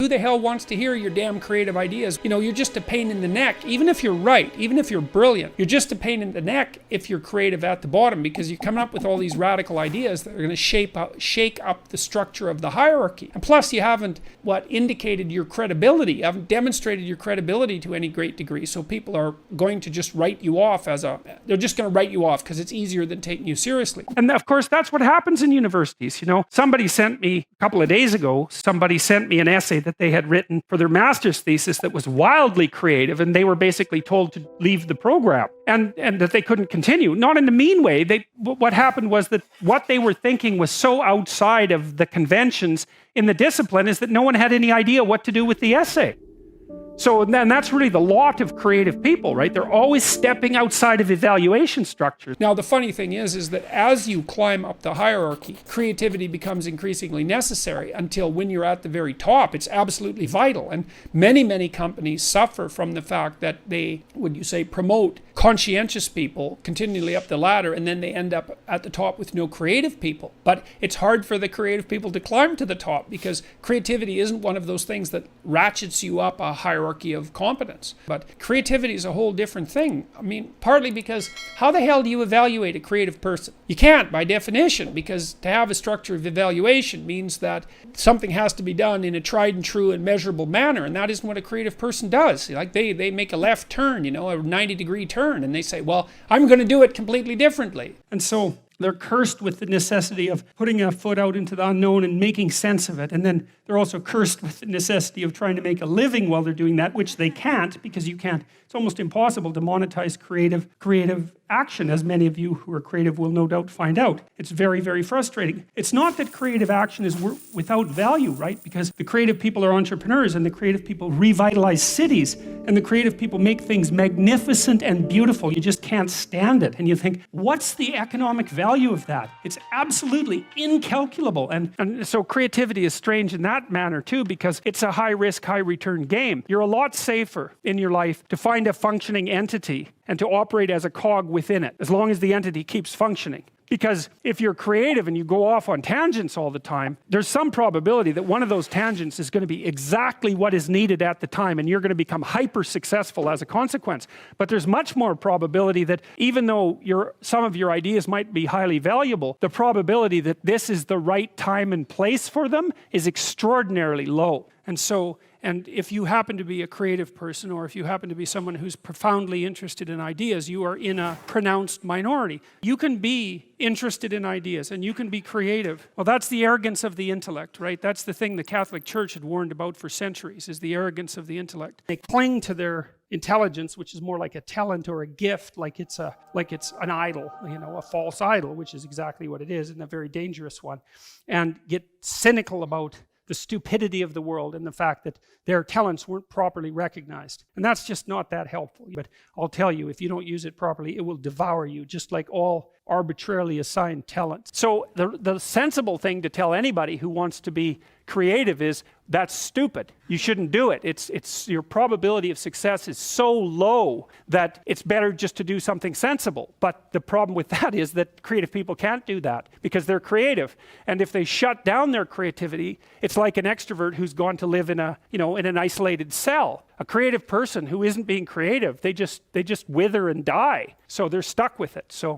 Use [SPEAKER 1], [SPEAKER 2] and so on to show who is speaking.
[SPEAKER 1] Who the hell wants to hear your damn creative ideas? You know, you're just a pain in the neck. Even if you're right, even if you're brilliant, you're just a pain in the neck if you're creative at the bottom, because you're coming up with all these radical ideas that are going to shake up the structure of the hierarchy. And plus, you haven't, indicated your credibility. You haven't demonstrated your credibility to any great degree. So people are going to just write you off they're just going to write you off because it's easier than taking you seriously. And of course, that's what happens in universities. You know, somebody sent me a couple of days ago, an essay that they had written for their master's thesis that was wildly creative, and they were basically told to leave the program and that they couldn't continue. Not in a mean way. What happened was that what they were thinking was so outside of the conventions in the discipline is that no one had any idea what to do with the essay. So then that's really the lot of creative people, right? They're always stepping outside of evaluation structures. Now, the funny thing is that as you climb up the hierarchy, creativity becomes increasingly necessary until when you're at the very top, it's absolutely vital. And many, many companies suffer from the fact that they, promote conscientious people continually up the ladder, and then they end up at the top with no creative people. But it's hard for the creative people to climb to the top because creativity isn't one of those things that ratchets you up a hierarchy of competence. But creativity is a whole different thing. I mean, partly because how the hell do you evaluate a creative person? You can't by definition, because to have a structure of evaluation means that something has to be done in a tried and true and measurable manner, and that isn't what a creative person does. Like they make a left turn, a 90-degree turn, and they say, well, I'm going to do it completely differently. And so they're cursed with the necessity of putting a foot out into the unknown and making sense of it. And then they're also cursed with the necessity of trying to make a living while they're doing that, which they can't, because you can't. It's almost impossible to monetize creative action, as many of you who are creative will no doubt find out. It's very, very frustrating. It's not that creative action is without value, right? Because the creative people are entrepreneurs, and the creative people revitalize cities, and the creative people make things magnificent and beautiful. You just can't stand it. And you think, what's the economic value of that? It's absolutely incalculable. And so creativity is strange in that manner too, because it's a high risk, high return game. You're a lot safer in your life to find a functioning entity and to operate as a cog within it, as long as the entity keeps functioning. Because if you're creative and you go off on tangents all the time, there's some probability that one of those tangents is going to be exactly what is needed at the time, and you're going to become hyper successful as a consequence. But there's much more probability that even though some of your ideas might be highly valuable, the probability that this is the right time and place for them is extraordinarily low. And if you happen to be a creative person, or if you happen to be someone who's profoundly interested in ideas, you are in a pronounced minority. You can be interested in ideas and you can be creative. Well, that's the arrogance of the intellect, right? That's the thing the Catholic Church had warned about for centuries, is the arrogance of the intellect. They cling to their intelligence, which is more like a talent or a gift, like it's an idol, a false idol, which is exactly what it is, and a very dangerous one, and get cynical about the stupidity of the world and the fact that their talents weren't properly recognized. And that's just not that helpful. But I'll tell you, if you don't use it properly, it will devour you, just like all arbitrarily assigned talents. So the sensible thing to tell anybody who wants to be creative is, that's stupid. You shouldn't do it. It's your probability of success is so low that it's better just to do something sensible. But the problem with that is that creative people can't do that because they're creative. And if they shut down their creativity, it's like an extrovert who's gone to live in an isolated cell. A creative person who isn't being creative, they just wither and die. So they're stuck with it. So